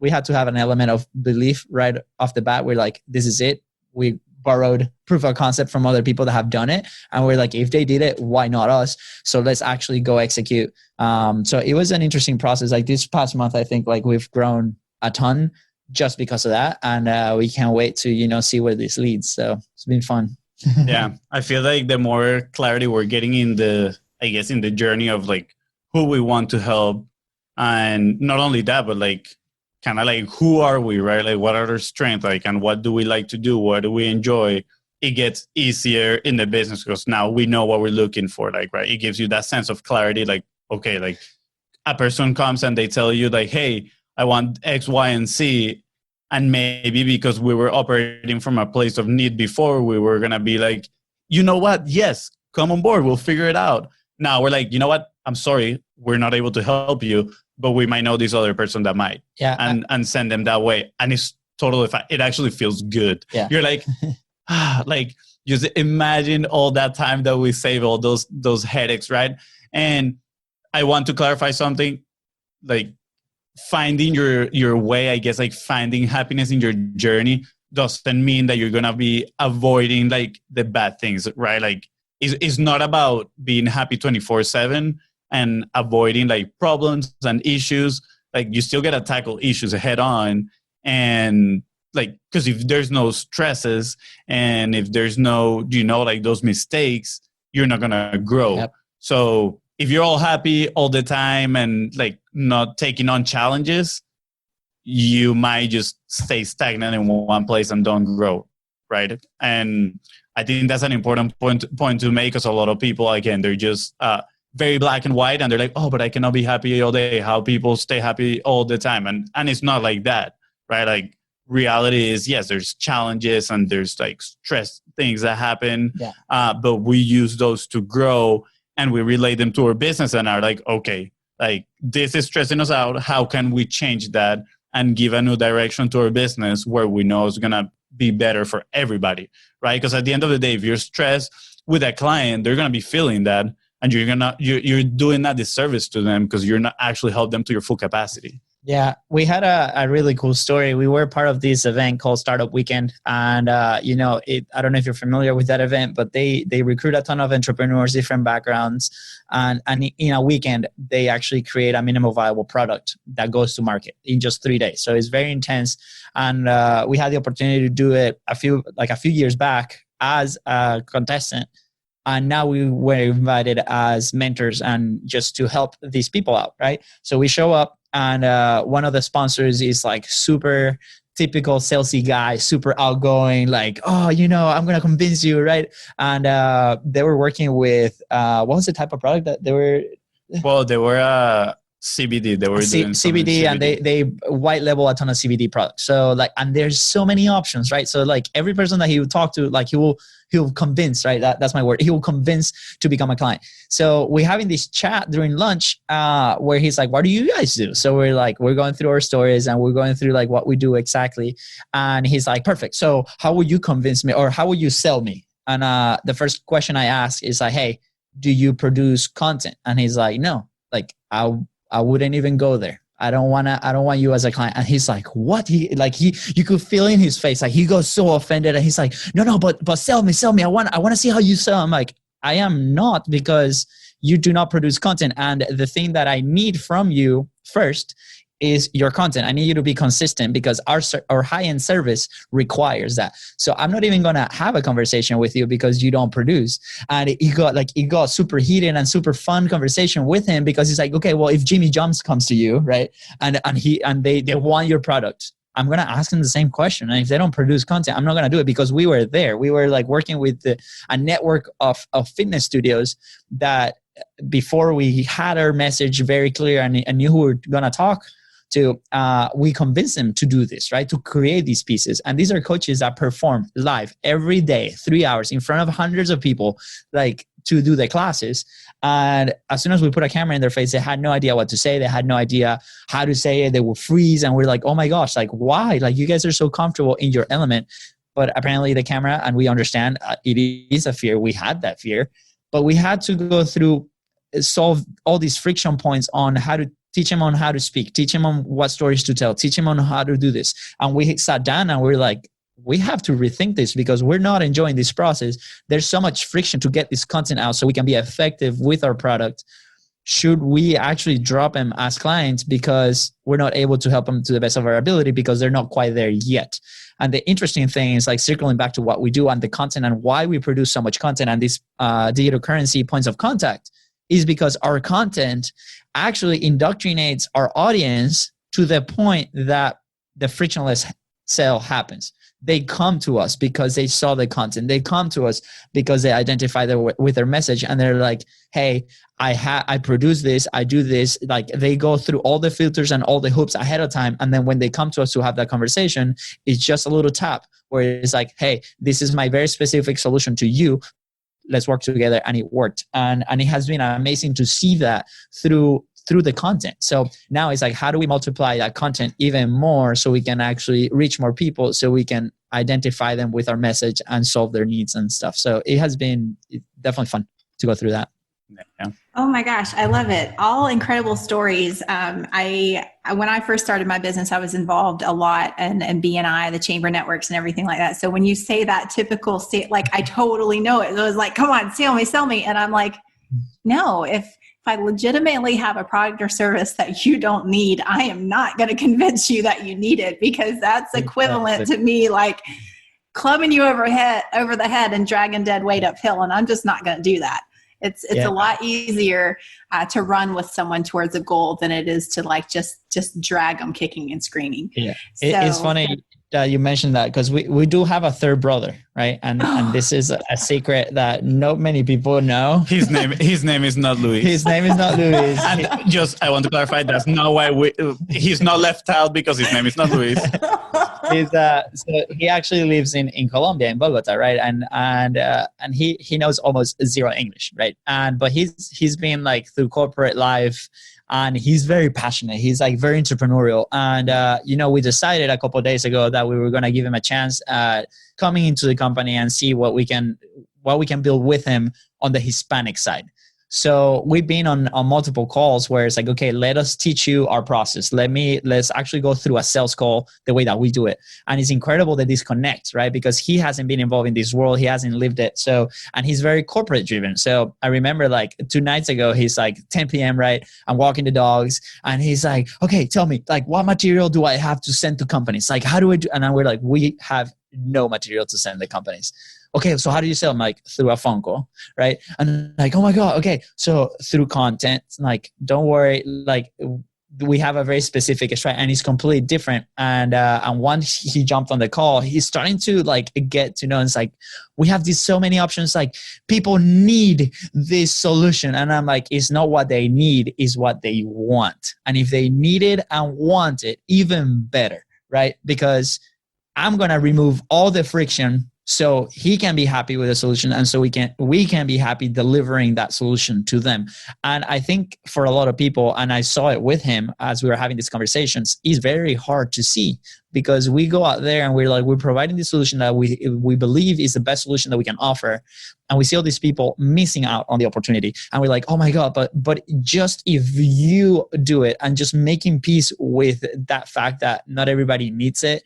we had to have an element of belief right off the bat. We're like, this is it. We borrowed proof of concept from other people that have done it. And we're like, if they did it, why not us? So let's actually go execute. So it was an interesting process. Like this past month, I think like we've grown a ton just because of that. And we can't wait to, see where this leads. So it's been fun. Yeah. I feel like the more clarity we're getting in the journey of like who we want to help. And not only that, but like kind of like, who are we, right? Like what are our strengths, like, and what do we like to do? What do we enjoy? It gets easier in the business because now we know what we're looking for, like, right? It gives you that sense of clarity. Like, okay, like a person comes and they tell you like, hey, I want X, Y, and Z. And maybe because we were operating from a place of need before, we were going to be like, you know what? Yes, come on board. We'll figure it out. Now we're like, you know what? I'm sorry. We're not able to help you, but we might know this other person that might. Yeah. And send them that way. And it's totally fine. It actually feels good. Yeah. You're like, like just imagine all that time that we save, all those headaches, right? And I want to clarify something, like finding your way, I guess, like finding happiness in your journey doesn't mean that you're going to be avoiding like the bad things, right? Like it's not about being happy 24/7 and avoiding like problems and issues. Like you still got to tackle issues head on. And like, because if there's no stresses and if there's no, like those mistakes, you're not going to grow. Yep. So if you're all happy all the time and like not taking on challenges, you might just stay stagnant in one place and don't grow, right? And I think that's an important point to make, because a lot of people, again, they're just very black and white, and they're like, oh, but I cannot be happy all day. How people stay happy all the time? And it's not like that, right? Like reality is, yes, there's challenges and there's like stress things that happen, but we use those to grow. And we relate them to our business and are like, okay, like this is stressing us out. How can we change that and give a new direction to our business where we know it's going to be better for everybody, right? Because at the end of the day, if you're stressed with a client, they're going to be feeling that, and you're doing that disservice to them because you're not actually helping them to your full capacity. Yeah, we had a really cool story. We were part of this event called Startup Weekend. And, I don't know if you're familiar with that event, but they recruit a ton of entrepreneurs, different backgrounds. And in a weekend, they actually create a minimum viable product that goes to market in just 3 days. So it's very intense. And we had the opportunity to do it a few years back as a contestant. And now we were invited as mentors and just to help these people out, right? So we show up, and one of the sponsors is like super typical salesy guy, super outgoing, like, oh, I'm going to convince you, right? And they were working with, what was the type of product that they were? Well, they were CBD. They were doing CBD, and they white label a ton of CBD products. So like, and there's so many options, right? So like every person that he would talk to, like he'll convince, right? That's my word. He will convince to become a client. So we're having this chat during lunch where he's like, what do you guys do? So we're going through our stories and we're going through like what we do exactly. And he's like, perfect. So how will you convince me, or how will you sell me? And the first question I ask is like, hey, do you produce content? And he's like, no, like I wouldn't even go there. I don't want you as a client. And he's like, what? You could feel in his face, like he goes so offended, and he's like, no, but sell me. I want to see how you sell. I'm like, I am not, because you do not produce content. And the thing that I need from you first is your content. I need you to be consistent, because our high-end service requires that. So I'm not even going to have a conversation with you because you don't produce. And it got super heated and super fun conversation with him, because he's like, okay, well, if Jimmy Jumps comes to you, right, and they want your product, I'm going to ask them the same question. And if they don't produce content, I'm not going to do it, because we were there. We were like working with a network of fitness studios that before we had our message very clear and knew who we were going to talk to, we convinced them to do this, right? To create these pieces. And these are coaches that perform live every day, 3 hours in front of hundreds of people, like to do the classes. And as soon as we put a camera in their face, they had no idea what to say. They had no idea how to say it. They would freeze. And we're like, oh my gosh, like why? Like you guys are so comfortable in your element. But apparently the camera, and we understand it is a fear. We had that fear, but we had to go through, solve all these friction points on how to teach him on how to speak, teach him on what stories to tell, teach him on how to do this. And we sat down and we're like, we have to rethink this, because we're not enjoying this process. There's so much friction to get this content out so we can be effective with our product. Should we actually drop them as clients because we're not able to help them to the best of our ability because they're not quite there yet? And the interesting thing is, like, circling back to what we do and the content and why we produce so much content and these digital currency points of contact is because our content actually indoctrinates our audience to the point that the frictionless sale happens. They come to us because they saw the content. They come to us because they identify with their message, and they're like, hey, I produce this, I do this. Like, they go through all the filters and all the hoops ahead of time. And then when they come to us to have that conversation, it's just a little tap where it's like, hey, this is my very specific solution to you. Let's work together. And it worked. And it has been amazing to see that through the content. So now it's like, how do we multiply that content even more so we can actually reach more people, so we can identify them with our message and solve their needs and stuff. So it has been definitely fun to go through that. Yeah. Oh my gosh, I love it. All incredible stories. When I first started my business, I was involved a lot in BNI, the chamber networks and everything like that. So when you say that typical state, like, I totally know it. It was like, come on, sell me. And I'm like, no, if I legitimately have a product or service that you don't need, I am not going to convince you that you need it, because that's equivalent to me like clubbing you over the head and dragging dead weight uphill. And I'm just not going to do that. It's a lot easier to run with someone towards a goal than it is to like just drag them kicking and screaming. Yeah, it's funny that you mentioned that, because we do have a third brother, right? And this is a secret that not many people know. His name is not Luis. His name is not Luis. And I want to clarify, that's not why he's not left out because his name is not Luis. So he actually lives in Colombia, in Bogota, right? And he knows almost zero English, right? But he's been like through corporate life, and he's very passionate. He's like very entrepreneurial. And, we decided a couple of days ago that we were going to give him a chance at coming into the company and see what we can build with him on the Hispanic side. So we've been on multiple calls where it's like, okay, let us teach you our process. Let's actually go through a sales call the way that we do it. And it's incredible that this connects, right? Because he hasn't been involved in this world. He hasn't lived it. So, and he's very corporate driven. So I remember like 2 nights ago, he's like 10 p.m., right? I'm walking the dogs and he's like, okay, tell me, like, what material do I have to send to companies? Like, how do I do? And we're like, we have no material to send the companies. Okay, so how do you sell them? Like, through a phone call, right? And like, oh my God, okay. So through content, like, don't worry, like, we have a very specific strategy, and it's completely different. And once he jumped on the call, he's starting to like get to know. And it's like, we have these so many options. Like, people need this solution, and I'm like, it's not what they need, is what they want. And if they need it and want it, even better, right? Because I'm gonna remove all the friction so he can be happy with the solution, and so we can be happy delivering that solution to them. And I think for a lot of people, and I saw it with him as we were having these conversations, it's very hard to see, because we go out there and we're providing the solution that we believe is the best solution that we can offer, and we see all these people missing out on the opportunity, and we're like, oh my God, but just if you do it, and just making peace with that fact that not everybody needs it,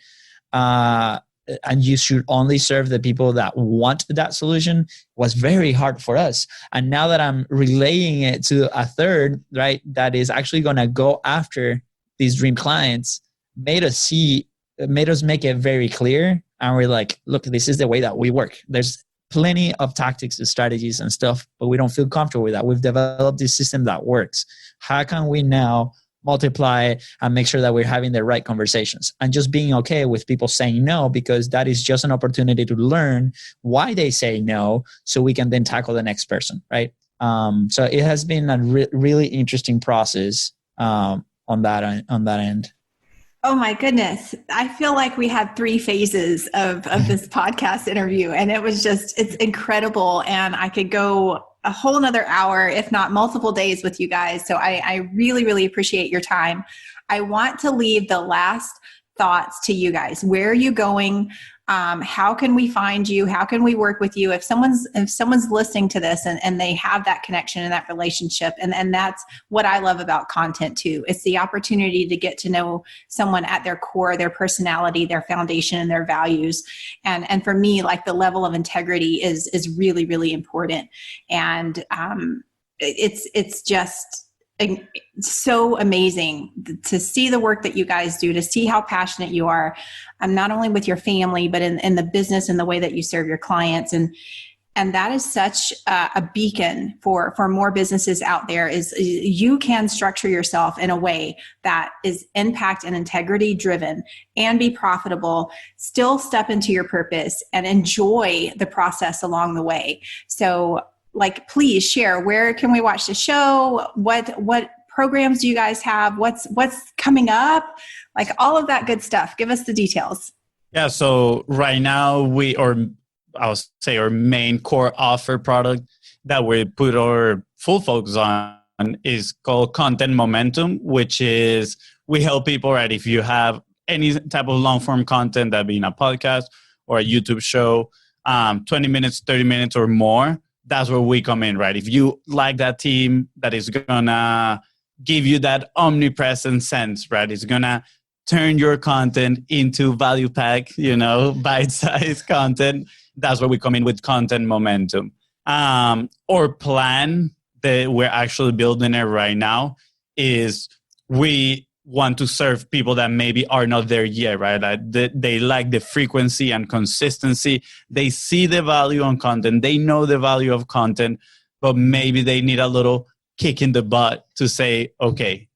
and you should only serve the people that want that solution, was very hard for us. And now that I'm relaying it to a third, right, that is actually going to go after these dream clients, made us make it very clear. And we're like, look, this is the way that we work. There's plenty of tactics and strategies and stuff, but we don't feel comfortable with that. We've developed this system that works. How can we now multiply and make sure that we're having the right conversations, and just being okay with people saying no, because that is just an opportunity to learn why they say no, so we can then tackle the next person, right? So it has been a really interesting process on that end. Oh my goodness. I feel like we had 3 phases of this podcast interview, and it's incredible. And I could go a whole nother hour, if not multiple days with you guys. So I really, really appreciate your time. I want to leave the last thoughts to you guys. Where are you going? How can we find you? How can we work with you? If someone's listening to this and they have that connection and that relationship, and that's what I love about content too. It's the opportunity to get to know someone at their core, their personality, their foundation, and their values. And for me, like, the level of integrity is really, really important. And it's just so amazing to see the work that you guys do, to see how passionate you are, not only with your family, but in the business and the way that you serve your clients. And that is such a beacon for more businesses out there, is you can structure yourself in a way that is impact and integrity driven and be profitable, still step into your purpose and enjoy the process along the way. So, like, please share, where can we watch the show? What programs do you guys have? What's coming up? Like, all of that good stuff. Give us the details. Yeah. So right now I'll say our main core offer product that we put our full focus on is called Content Momentum, which is, we help people, right? If you have any type of long form content, that being a podcast or a YouTube show, 20 minutes, 30 minutes or more, that's where we come in, right? If you like that team that is gonna give you that omnipresent sense, right? It's gonna turn your content into value pack, bite-sized content. That's where we come in with Content Momentum. Or plan that we're actually building it right now is, we want to serve people that maybe are not there yet, right? They like the frequency and consistency. They see the value on content. They know the value of content, but maybe they need a little kick in the butt to say, okay,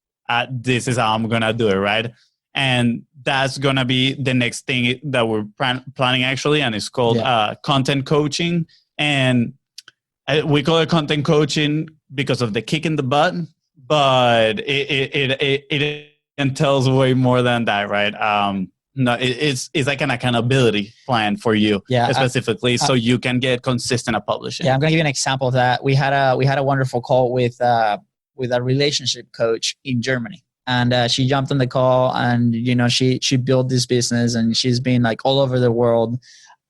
this is how I'm going to do it, right? And that's going to be the next thing that we're planning, actually, and it's called content coaching. And we call it content coaching because of the kick in the butt, but it entails way more than that, right? No, it's like an accountability plan for you, specifically, so you can get consistent at publishing. Yeah, I'm going to give you an example of that. We had a wonderful call with a relationship coach in Germany, and she jumped on the call, and she built this business, and she's been like all over the world.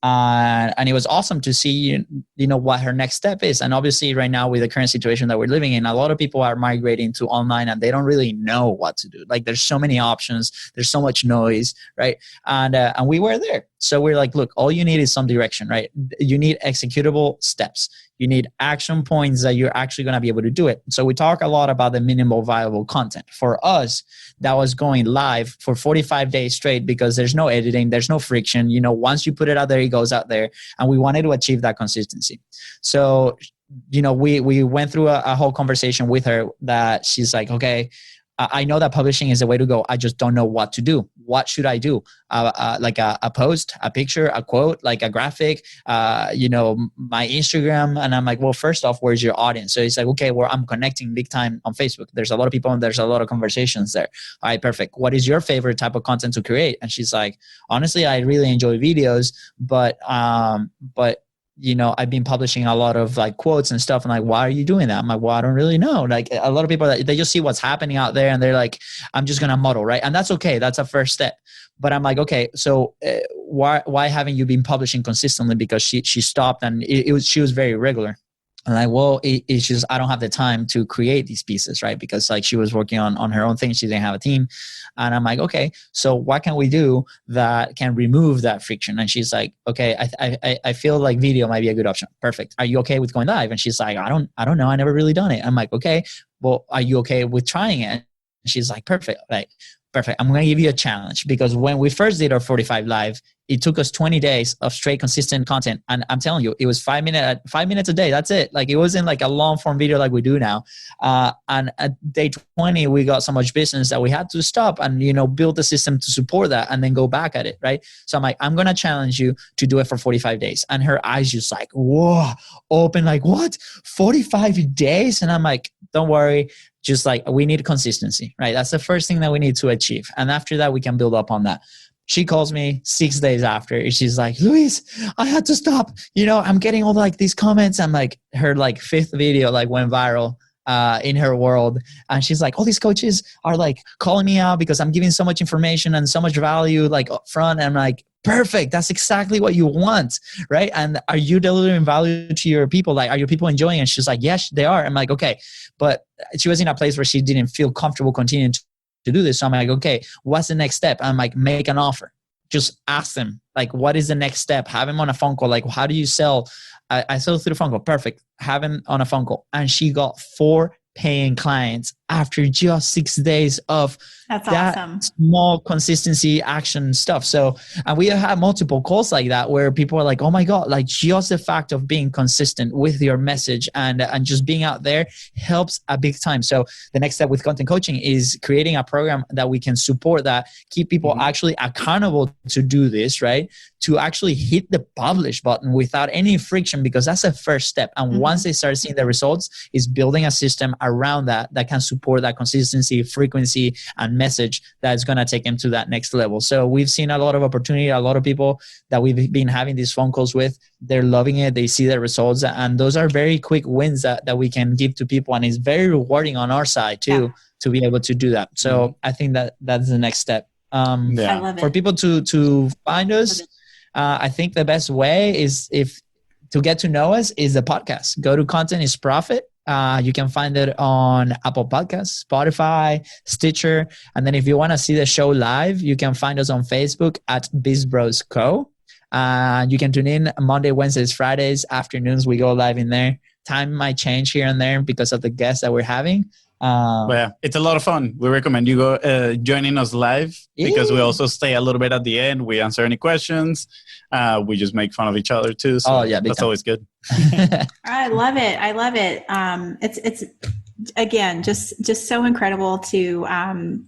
And it was awesome to see, what her next step is. And obviously right now, with the current situation that we're living in, a lot of people are migrating to online and they don't really know what to do. Like, there's so many options. There's so much noise, right? And we were there. So we're like, look, all you need is some direction, right? You need executable steps. You need action points that you're actually going to be able to do it. So we talk a lot about the minimal viable content. For us, that was going live for 45 days straight, because there's no editing, there's no friction. Once you put it out there, it goes out there. And we wanted to achieve that consistency. So, we went through a whole conversation with her that she's like, okay, I know that publishing is the way to go. I just don't know what to do. What should I do? Like a post, a picture, a quote, like a graphic, you know, my Instagram. And I'm like, well, first off, where's your audience? So it's like, okay, well, I'm connecting big time on Facebook. There's a lot of people and there's a lot of conversations there. All right, perfect. What is your favorite type of content to create? And she's like, honestly, I really enjoy videos, but you know, I've been publishing a lot of like quotes and stuff. And like, why are you doing that? I'm like, well, I don't really know. Like a lot of people, they just see what's happening out there and they're like, I'm just going to model. Right. And that's okay. That's a first step. But I'm like, okay, so why haven't you been publishing consistently? Because she stopped and she was very regular. And like, well, it's just, I don't have the time to create these pieces, right? Because like she was working on her own thing. She didn't have a team. And I'm like, okay, so what can we do that can remove that friction? And she's like, okay, I feel like video might be a good option. Perfect. Are you okay with going live? And she's like, I don't know. I never really done it. I'm like, okay, well, are you okay with trying it? And she's like, perfect. Like, perfect. I'm going to give you a challenge because when we first did our 45 live, it took us 20 days of straight consistent content. And I'm telling you, it was 5 minutes a day. That's it. Like it wasn't like a long form video like we do now. And at day 20, we got so much business that we had to stop and, you know, build a system to support that and then go back at it. Right. So I'm like, I'm going to challenge you to do it for 45 days. And her eyes just like, whoa, open, like what? 45 days? And I'm like, don't worry. Just like we need consistency, right? That's the first thing that we need to achieve. And after that, we can build up on that. She calls me 6 days after and she's like, Luis, I had to stop. You know, I'm getting all like these comments. I'm like, her like 5th video like went viral in her world. And she's like, all these coaches are like calling me out because I'm giving so much information and so much value like up front. And I'm like, perfect. That's exactly what you want. Right. And are you delivering value to your people? Like, are your people enjoying it? And she's like, yes, they are. I'm like, okay. But she was in a place where she didn't feel comfortable continuing to do this. So I'm like, okay, what's the next step? I'm like, make an offer. Just ask them, like, what is the next step? Have him on a phone call. Like, how do you sell? I sell through the phone call. Perfect. Have him on a phone call. And she got 4 paying clients after just 6 days of That's that awesome. small consistency action stuff. So, and we have had multiple calls like that where people are like, oh my God, like just the fact of being consistent with your message and just being out there helps a big time. So the next step with content coaching is creating a program that we can support that, keep people actually accountable to do this, right? To actually hit the publish button without any friction, because that's the first step. And once they start seeing the results, is building a system around that can support that consistency, frequency, and message that is going to take them to that next level. So we've seen a lot of opportunity, a lot of people that we've been having these phone calls with, they're loving it. They see the results, and those are very quick wins that we can give to people. And it's very rewarding on our side too, to be able to do that. So I think that's the next step. I love it. For people to find us, I think the best way is to get to know us is the podcast. Go to Content is Profit. You can find it on Apple Podcasts, Spotify, Stitcher. And then if you want to see the show live, you can find us on Facebook at BizBros Co. You can tune in Monday, Wednesdays, Fridays, afternoons. We go live in there. Time might change here and there because of the guests that we're having. But yeah, it's a lot of fun. We recommend you go joining us live because we also stay a little bit at the end. We answer any questions. We just make fun of each other too. So that's always good. I love it. I love it. It's again, just so incredible to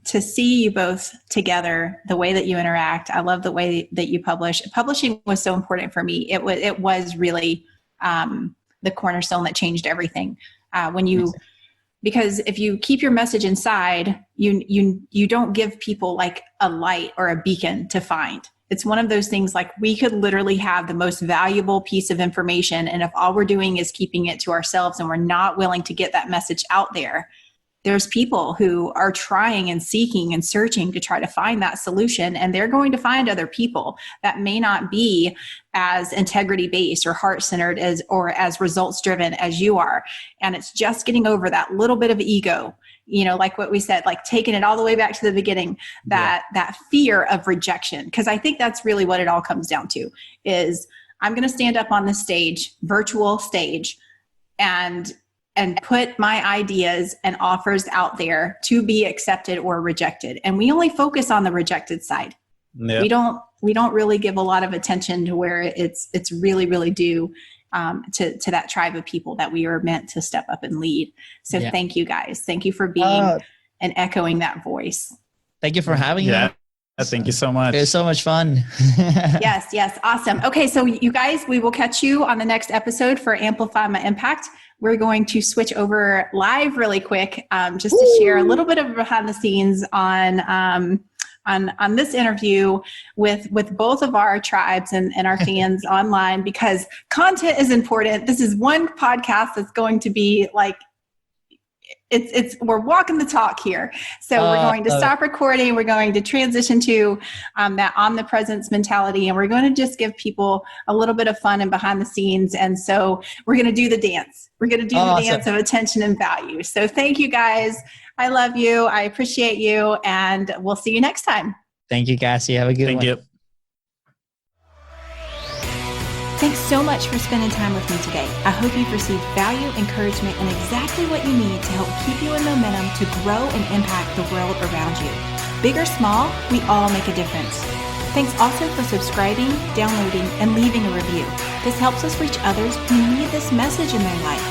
see you both together, the way that you interact. I love the way that you publish. Publishing was so important for me. It was really the cornerstone that changed everything. Because if you keep your message inside, you don't give people like a light or a beacon to find. It's one of those things like we could literally have the most valuable piece of information. And if all we're doing is keeping it to ourselves and we're not willing to get that message out there, there's people who are trying and seeking and searching to try to find that solution. And they're going to find other people that may not be as integrity based or heart centered or as results driven as you are. And it's just getting over that little bit of ego, like what we said, like taking it all the way back to the beginning, that fear of rejection. Cause I think that's really what it all comes down to is I'm going to stand up on this stage, virtual stage, and put my ideas and offers out there to be accepted or rejected. And we only focus on the rejected side. Yeah. We don't really give a lot of attention to where it's really, really due to that tribe of people that we are meant to step up and lead. So thank you guys. Thank you for being and echoing that voice. Thank you for having me. Thank you so much. It was so much fun. Yes. Awesome. Okay. So you guys, we will catch you on the next episode for Amplify My Impact. We're going to switch over live really quick, just to share a little bit of behind the scenes on this interview with both of our tribes and our fans online, because content is important. This is one podcast that's going to be like, we're walking the talk here. So we're going to stop recording. We're going to transition to that omnipresence mentality, and we're going to just give people a little bit of fun and behind the scenes. And so we're going to do the dance. We're going to do the dance of attention and value. So thank you guys. I love you. I appreciate you. And we'll see you next time. Thank you, Cassie. Have a good one. Thank you. Thanks so much for spending time with me today. I hope you've received value, encouragement, and exactly what you need to help keep you in momentum to grow and impact the world around you. Big or small, we all make a difference. Thanks also for subscribing, downloading, and leaving a review. This helps us reach others who need this message in their life.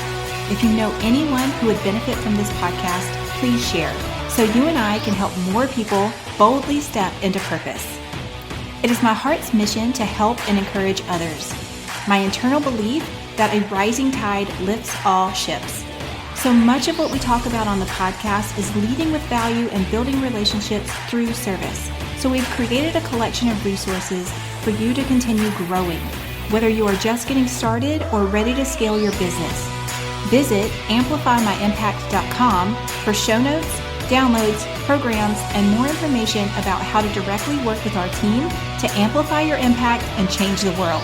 If you know anyone who would benefit from this podcast, please share so you and I can help more people boldly step into purpose. It is my heart's mission to help and encourage others. My internal belief that a rising tide lifts all ships. So much of what we talk about on the podcast is leading with value and building relationships through service. So we've created a collection of resources for you to continue growing, whether you are just getting started or ready to scale your business. Visit amplifymyimpact.com for show notes, downloads, programs, and more information about how to directly work with our team to amplify your impact and change the world.